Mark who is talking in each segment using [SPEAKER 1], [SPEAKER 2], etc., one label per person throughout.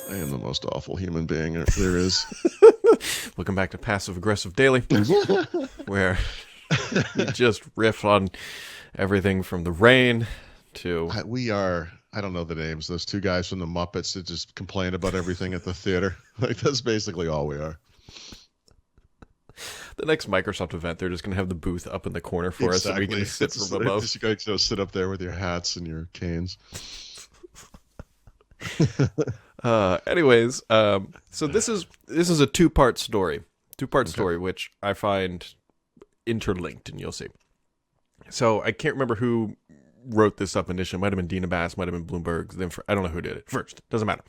[SPEAKER 1] I am the most awful human being there is.
[SPEAKER 2] Welcome back to Passive Aggressive Daily, where we just riff on everything from the rain to...
[SPEAKER 1] We are, I don't know the names, those two guys from the Muppets that just complain about everything at the theater. Like, that's basically all we are.
[SPEAKER 2] The next Microsoft event, they're just going to have the booth up in the corner for us, and we can sit from above.
[SPEAKER 1] Just, you guys sit up there with your hats and your canes.
[SPEAKER 2] Anyways, so this is a two-part story. Story, which I find interlinked, and you'll see. So I can't remember who wrote this up initially. It might have been Dina Bass, might have been Bloomberg. Then I don't know who did it first. Doesn't matter.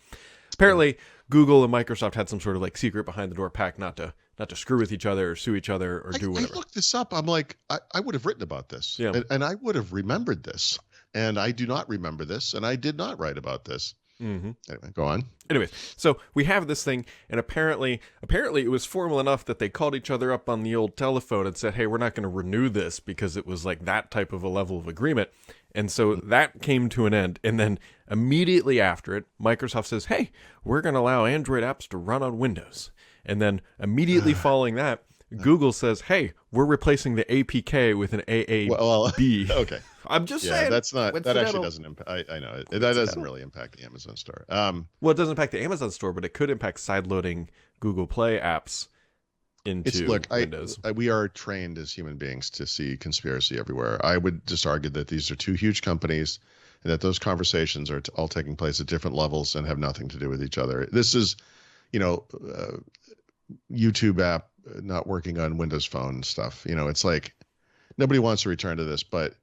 [SPEAKER 2] Apparently, Google and Microsoft had some sort of like secret behind the door pact not to screw with each other or sue each other or do whatever.
[SPEAKER 1] I looked this up. I'm like, I would have written about this,
[SPEAKER 2] yeah,
[SPEAKER 1] and I would have remembered this, and I do not remember this, and I did not write about this.
[SPEAKER 2] Mm-hmm.
[SPEAKER 1] Anyway, go on.
[SPEAKER 2] Anyways, so we have this thing, and apparently it was formal enough that they called each other up on the old telephone and said, hey, we're not going to renew this because it was like that type of a level of agreement. And so that came to an end. And then immediately after it, Microsoft says, hey, we're going to allow Android apps to run on Windows. And then immediately following that, Google says, hey, we're replacing the APK with an AAB.
[SPEAKER 1] Okay.
[SPEAKER 2] I'm just saying.
[SPEAKER 1] That's not, that actually doesn't impact, I know, that doesn't really impact the Amazon store.
[SPEAKER 2] Well, it doesn't impact the Amazon store, but it could impact sideloading Google Play apps into Windows.
[SPEAKER 1] We are trained as human beings to see conspiracy everywhere. I would just argue that these are two huge companies and that those conversations are all taking place at different levels and have nothing to do with each other. This is, YouTube app not working on Windows Phone stuff. It's like nobody wants to return to this, but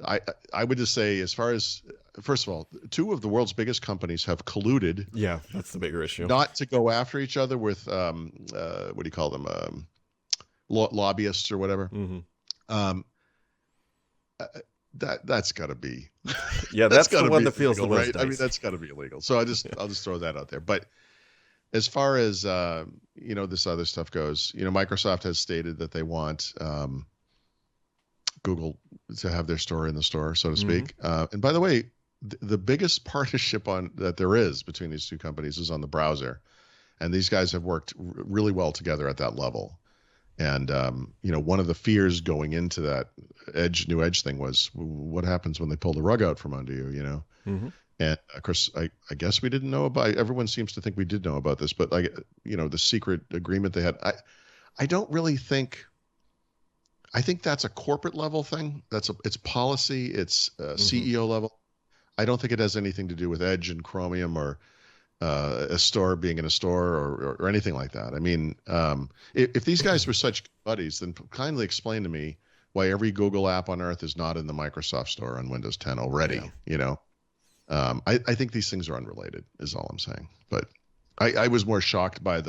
[SPEAKER 1] I would just say, as far as, first of all, two of the world's biggest companies have colluded.
[SPEAKER 2] Yeah, that's the bigger issue.
[SPEAKER 1] Not to go after each other with what do you call them, lobbyists or whatever.
[SPEAKER 2] Mm-hmm.
[SPEAKER 1] That's got to be.
[SPEAKER 2] Yeah, that's the one that feels
[SPEAKER 1] illegal,
[SPEAKER 2] the most.
[SPEAKER 1] Right? I mean, that's got to be illegal. So I'll just throw that out there. But as far as this other stuff goes, Microsoft has stated that they want Google to have their store in the store, so to speak. Mm-hmm. And by the way, the biggest partnership that there is between these two companies is on the browser, and these guys have worked really well together at that level. And one of the fears going into that new Edge thing was what happens when they pull the rug out from under you,
[SPEAKER 2] Mm-hmm.
[SPEAKER 1] And of course, I guess we didn't know about. Everyone seems to think we did know about this, but the secret agreement they had. I don't really think. I think that's a corporate level thing. It's policy. It's CEO level. I don't think it has anything to do with Edge and Chromium or a store being in a store or anything like that. I mean, if these guys were such buddies, then kindly explain to me why every Google app on earth is not in the Microsoft store on Windows 10 already. Yeah. I think these things are unrelated, is all I'm saying. But I was more shocked by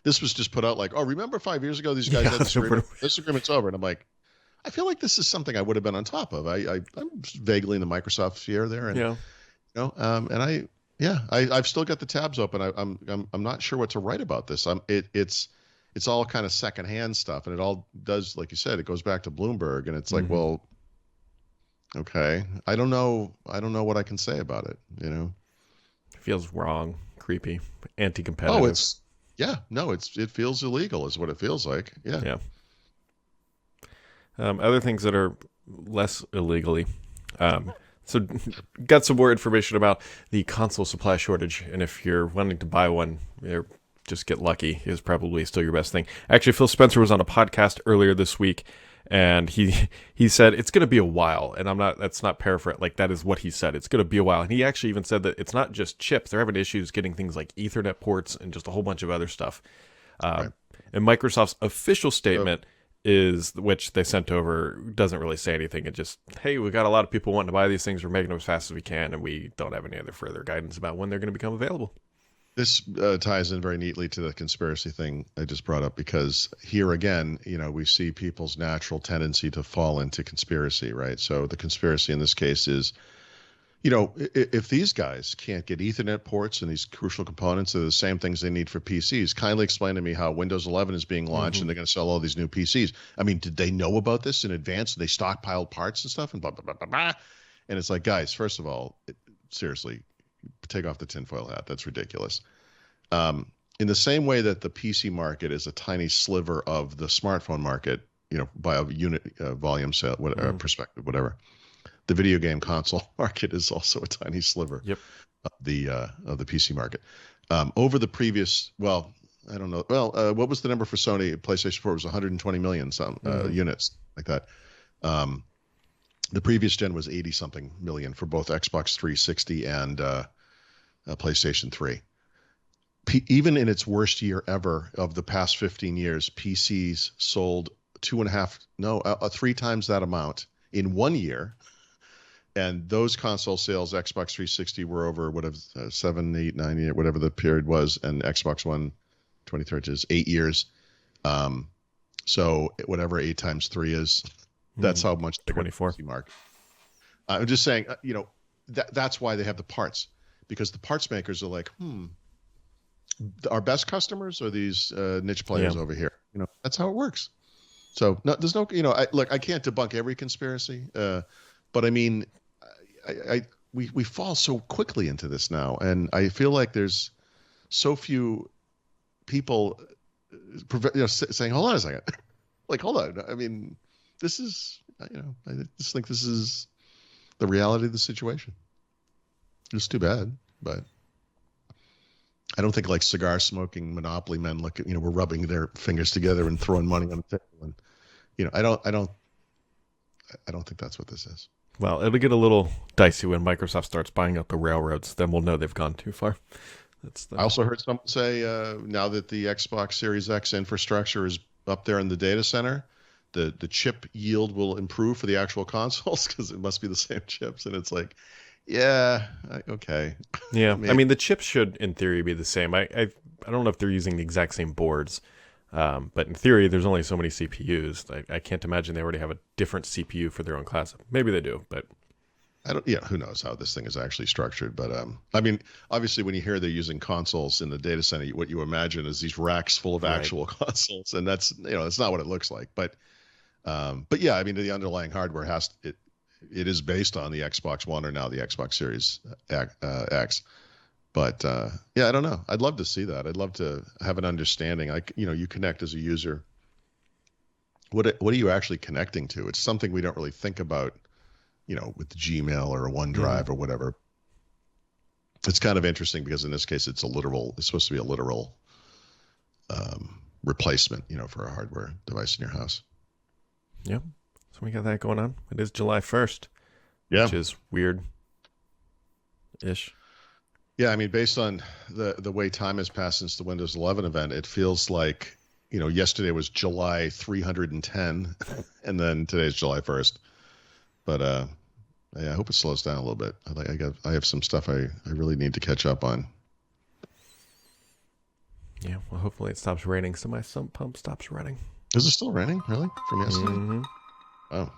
[SPEAKER 1] this was just put out like, oh, remember 5 years ago these guys had this agreement? This agreement's over. And I'm like, I feel like this is something I would have been on top of. I'm vaguely in the Microsoft sphere there. And, and I've still got the tabs open. I'm not sure what to write about this. It's all kind of secondhand stuff. And it all does, like you said, it goes back to Bloomberg. And it's like, well, okay, I don't know what I can say about it.
[SPEAKER 2] It feels wrong, creepy, anti-competitive.
[SPEAKER 1] It feels illegal, is what it feels like. Yeah.
[SPEAKER 2] Other things that are less illegally. So, got some more information about the console supply shortage, and if you're wanting to buy one, just get lucky is probably still your best thing. Actually, Phil Spencer was on a podcast earlier this week. And he said it's going to be a while, and that's not paraphrasing. Like, that is what he said. It's going to be a while, and he actually even said that it's not just chips. They're having issues getting things like Ethernet ports and just a whole bunch of other stuff. Right. And Microsoft's official statement is, which they sent over, doesn't really say anything. It just, hey, we got a lot of people wanting to buy these things. We're making them as fast as we can, and we don't have any other further guidance about when they're going to become available.
[SPEAKER 1] This ties in very neatly to the conspiracy thing I just brought up, because here again, we see people's natural tendency to fall into conspiracy, right? So the conspiracy in this case is, if these guys can't get Ethernet ports and these crucial components are the same things they need for PCs, kindly explain to me how Windows 11 is being launched and they're going to sell all these new PCs. I mean, did they know about this in advance? They stockpiled parts and stuff and blah, blah, blah, blah, blah. And it's like, guys, first of all, seriously, take off the tinfoil hat. That's ridiculous. In the same way that the PC market is a tiny sliver of the smartphone market, by a unit volume sale, perspective, whatever. The video game console market is also a tiny sliver
[SPEAKER 2] Yep.
[SPEAKER 1] of the PC market. Over the previous, well, I don't know. Well, what was the number for Sony? PlayStation 4 was 120 million units, like that. The previous gen was 80 something million for both Xbox 360 and PlayStation 3. Even in its worst year ever of the past 15 years, PCs sold 3 times that amount in 1 year. And those console sales, Xbox 360 were over whatever 7, 8, 9 years, whatever the period was, and Xbox One 2013 is 8 years. So whatever 8 times 3 is, that's how much
[SPEAKER 2] 24
[SPEAKER 1] market. I'm just saying, that's why they have the parts, because the parts makers are like, our best customers are these niche players over here. That's how it works. So there's no, I can't debunk every conspiracy, but I mean, we fall so quickly into this now, and I feel like there's so few people, saying, "Hold on a second," like, hold on. I mean, this is, I just think this is the reality of the situation. It's too bad, but I don't think like cigar smoking monopoly men look at, we're rubbing their fingers together and throwing money on the table, and I don't think that's what this is.
[SPEAKER 2] Well, it'll get a little dicey when Microsoft starts buying up the railroads. Then we'll know they've gone too far.
[SPEAKER 1] I also heard someone say now that the Xbox Series X infrastructure is up there in the data center, the chip yield will improve for the actual consoles because it must be the same chips. And it's like, yeah, okay.
[SPEAKER 2] Yeah, I mean, the chips should, in theory, be the same. I don't know if they're using the exact same boards. But in theory, there's only so many CPUs. I can't imagine they already have a different CPU for their own class. Maybe they do, but
[SPEAKER 1] I don't. Yeah, who knows how this thing is actually structured? But I mean, obviously, when you hear they're using consoles in the data center, what you imagine is these racks full of actual consoles, and that's that's not what it looks like. But yeah, I mean, the underlying hardware it is based on the Xbox One or now the Xbox Series X. But yeah, I don't know. I'd love to see that. I'd love to have an understanding. You connect as a user. What are you actually connecting to? It's something we don't really think about, with Gmail or a OneDrive or whatever. It's kind of interesting because in this case, it's supposed to be a literal replacement, for a hardware device in your house.
[SPEAKER 2] Yep. So we got that going on. It is July 1st, which is weird-ish.
[SPEAKER 1] Yeah, I mean, based on the way time has passed since the Windows 11 event, it feels like, yesterday was July 310, and then today's July 1st. But yeah, I hope it slows down a little bit. I have some stuff I really need to catch up on.
[SPEAKER 2] Yeah, well, hopefully it stops raining so my sump pump stops running.
[SPEAKER 1] Is it still raining, really, from yesterday?
[SPEAKER 2] Mm-hmm.
[SPEAKER 1] Oh.